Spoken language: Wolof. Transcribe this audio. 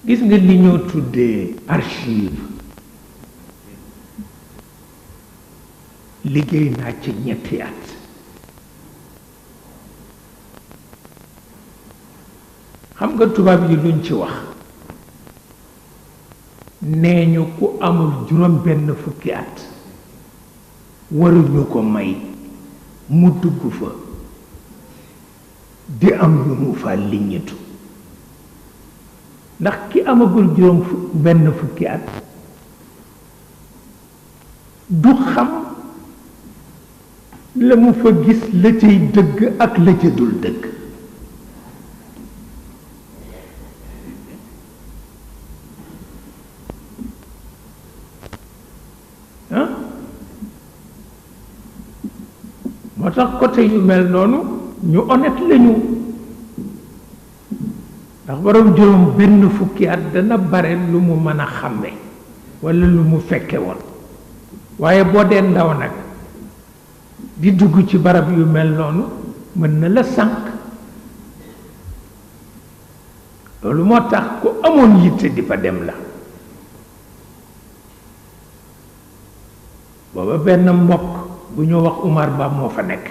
gis nga li ñoo tuddee archive liggéey naa ci ñetti at xam nga tubaab yi luñ ci wax nee ñu ku amul juróom benn fukki at waruñu ko may mu dugg fa di am lu mu fa liññitu ndax ki amagul juróom benn fukki at du xam la mu fa gis la cay dëgg ak la ca dul dëgg moo tax côté yu mel noonu ñu honnête lañu ndax borom juróom benn fukki at dana bare lu mu mën a xàmme walla lu mu fekke woon waaye boo dee ndaw nag di dugg ci barab yu mel noonu mën na la sànq loolu moo tax ku amoon yitte di fa dem la booba benn mbokk bu ñu wax Umar Ba moo fa nekk